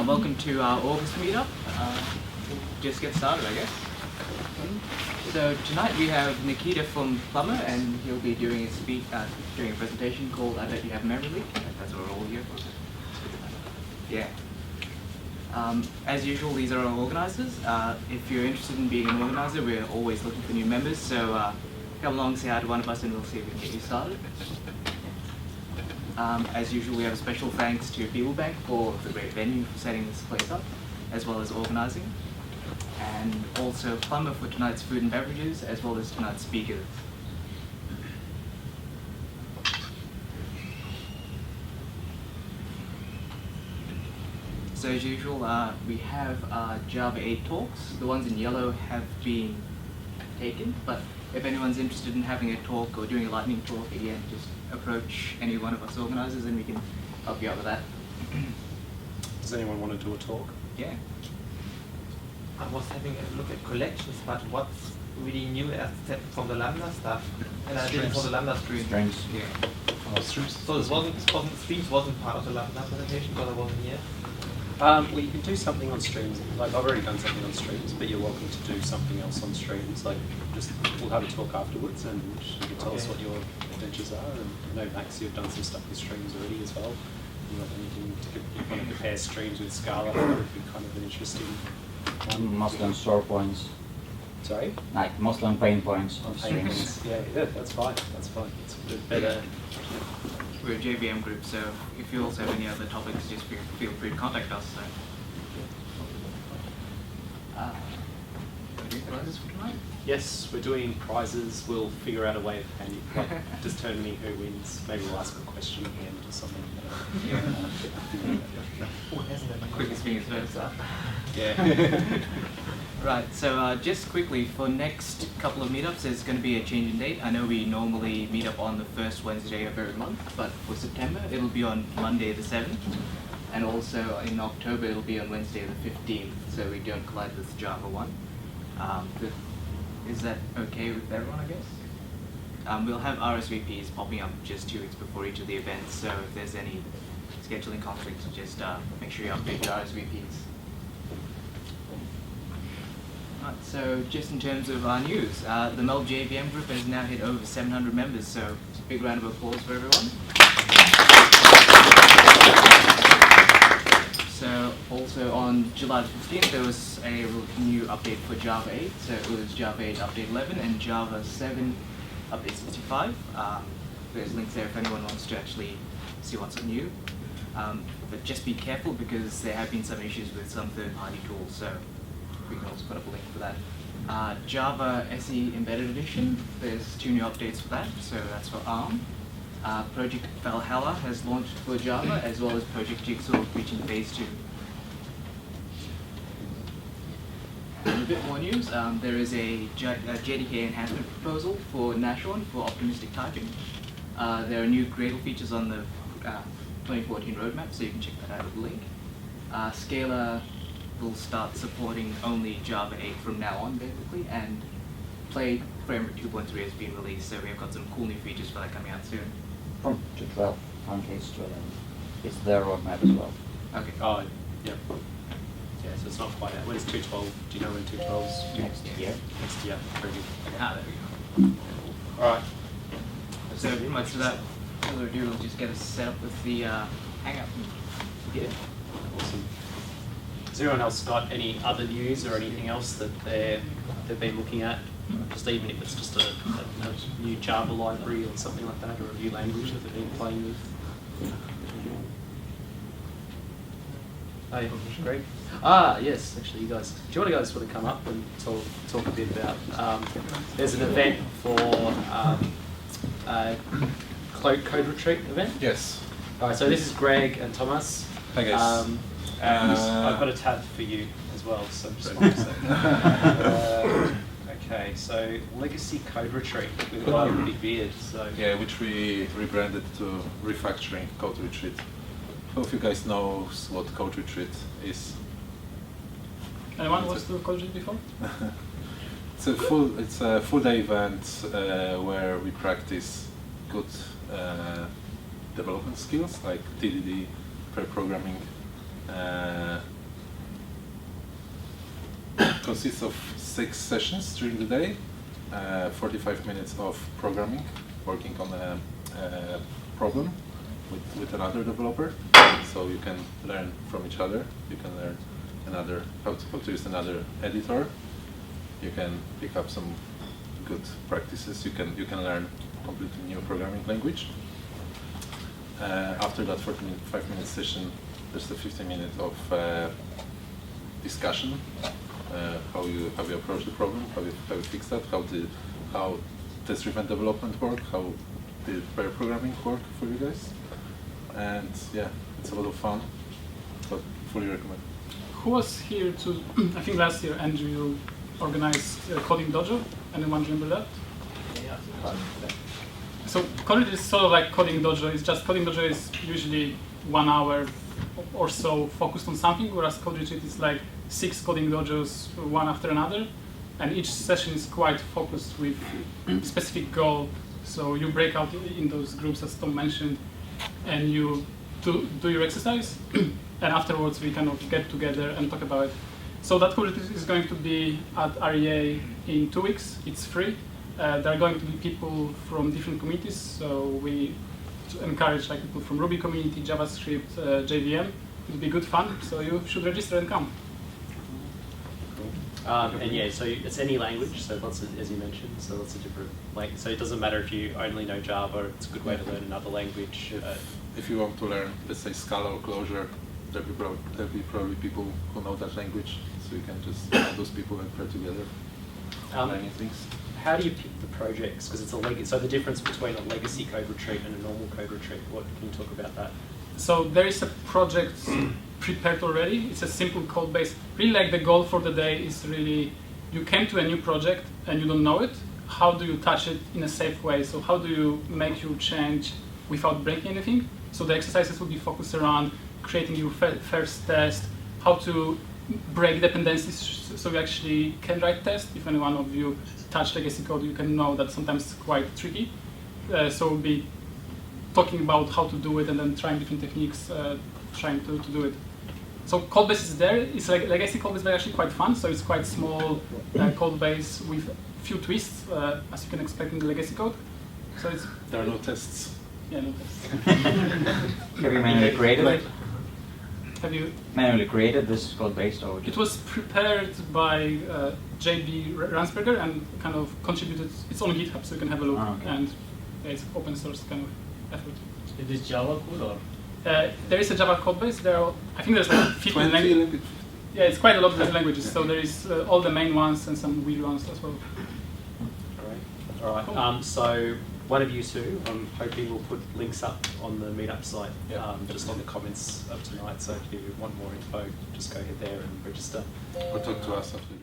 Welcome to our August meetup. We'll just get started, I guess. So tonight we have Nikita from Plumber, and he'll be doing a presentation called "I Bet You Have Memory Leak." That's what we're all here for. Yeah. As usual, these are our organisers. If you're interested in being an organiser, we're always looking for new members. So come along, say hi to one of us, and we'll see if we can get you started. As usual, we have a special thanks to People Bank for the great venue for setting this place up, as well as organising, and also Plumber for tonight's food and beverages, as well as tonight's speakers. So as usual, we have Java 8 talks. The ones in yellow have been taken, but if anyone's interested in having a talk or doing a lightning talk, again, just approach any one of us organisers and we can help you out with that. Does anyone want to do a talk? Yeah. I was having a look at collections, but what's really new except from the Lambda stuff, and I did it for the Lambda stream. Streams. Yeah. Oh, streams. So streams wasn't part of the Lambda presentation because I wasn't here. Well, you can do something on streams. Like I've already done something on streams, but you're welcome to do something else on streams. Like just we'll have a talk afterwards, and you can tell us what your adventures are. And I know Max, you've done some stuff with streams already as well. You want anything you want to compare streams with Scala? That would be kind of an interesting one. Muslim store points. Sorry? Like Muslim pain points on streams. Yeah, that's fine. That's fine. It's a bit better. We're a JVM group, so if you also have any other topics, just feel free to contact us. So. Any prizes for tonight? Yes, we're doing prizes. We'll figure out a way of determining who wins. Maybe we'll ask a question at the end or something. Quickest fingers first. Yeah. Right, so just quickly, for next couple of meetups, there's going to be a change in date. I know we normally meet up on the first Wednesday of every month, but for September, it'll be on Monday the 7th. And also in October, it'll be on Wednesday the 15th, so we don't collide with Java 1. Is that okay with everyone, I guess? We'll have RSVPs popping up just 2 weeks before each of the events, so if there's any scheduling conflicts, just make sure you update your RSVPs. Right, so just in terms of our news, the MelbJVM group has now hit over 700 members, so big round of applause for everyone. So also on July the 15th, there was a new update for Java 8, so it was Java 8 Update 11 and Java 7 Update 65. There's links there if anyone wants to actually see what's new. But just be careful because there have been some issues with some third-party tools, so we can also put up a link for that. Java SE Embedded Edition, there's 2 new updates for that, so that's for ARM. Project Valhalla has launched for Java, as well as Project Jigsaw reaching phase 2. And a bit more news, there is a JDK enhancement proposal for Nashorn for optimistic typing. There are new Gradle features on the 2014 roadmap, so you can check that out at the link. Scala will start supporting only Java 8 from now on, basically, and Play Framework 2.3 has been released, so we have got some cool new features for that coming out soon. From 2.12, currently it's 2.11. It's their roadmap as well. Okay. Oh, yeah. Yeah, so it's not quite out. When's 2.12? Do you know when 2.12's? Next year. Next year. Very good. Ah, there we go. All right. So pretty much for that, all we'll do is just get us set up with the Hangout. Yeah. Awesome. Has anyone else got any other news or anything else that they've been looking at? Just even if it's just a new Java library or something like that, or a new language that they've been playing with. Hey, Greg. Yes, actually, you guys. Do you guys want to come up and talk a bit about? There's an event for code retreat event. Yes. All right. So this is Greg and Thomas. Hi guys. And I've got a tab for you as well, so just one second. Okay, so Legacy Code Retreat with a guy with a big beard. So Yeah, which we rebranded to Refactoring Code Retreat. Who of you guys knows what Code Retreat is? Anyone was to Code Retreat before? It's a full day event where we practice good development skills like TDD, pair programming, consists of 6 sessions during the day, 45 minutes of programming, working on a problem with another developer. So you can learn from each other. You can learn how to use another editor. You can pick up some good practices. You can learn a completely new programming language. After that 45-minute session, there's a 15-minute of discussion. How you approach the problem, how you fix that, how test-driven development work, how did pair programming work for you guys, and yeah, it's a lot of fun, but fully recommend. Who was here to, I think last year Andrew organized Coding Dojo, anyone remember that? So Coding is sort of like Coding Dojo, it's just Coding Dojo is usually 1 hour or so focused on something, whereas Code Retreat is like 6 coding dojos, one after another, and each session is quite focused with specific goal. So you break out in those groups, as Tom mentioned, and you do your exercise, and afterwards we kind of get together and talk about it. So that Code Retreat is going to be at REA in 2 weeks. It's free. There are going to be people from different communities, so we encourage like people from Ruby community, JavaScript, JVM. It'll be good fun, so you should register and come. And yeah, so it's any language, so lots of, as you mentioned, so lots of different, like, so it doesn't matter if you only know Java, it's a good way to learn another language. If you want to learn, let's say, Scala or Clojure, there'll be probably people who know that language, so you can just find those people and pair together, learning things. How do you pick the projects? Because it's a legacy. So the difference between a legacy code retreat and a normal code retreat, what can you talk about that? So there is a project prepared already. It's a simple code base. Really, like the goal for the day is really, you came to a new project and you don't know it. How do you touch it in a safe way? So how do you make your change without breaking anything? So the exercises will be focused around creating your first test, how to break dependencies so you actually can write tests. If any one of you touch legacy code, you can know that sometimes it's quite tricky. So we'll be talking about how to do it and then trying different techniques, trying to do it. So code base is there. It's like legacy code base, but actually quite fun. So it's quite small code base with few twists, as you can expect in the legacy code. So it's there are no tests. Yeah, no tests. Have you manually created it? Have you Manually created this code base, or It was prepared by JB Ransberger and kind of contributed. It's on GitHub, so you can have a look. Oh, okay. And yeah, it's open source kind of effort. It is Java code or? There is a Java code base. I think there's like 15 languages. Yeah, it's quite a lot of languages. So there is all the main ones and some weird ones as well. All right. Cool. So one of you two, I'm hoping will put links up on the meetup site, Yeah. just on the comments of tonight. So if you want more info, just go ahead there and register. Or talk to us after.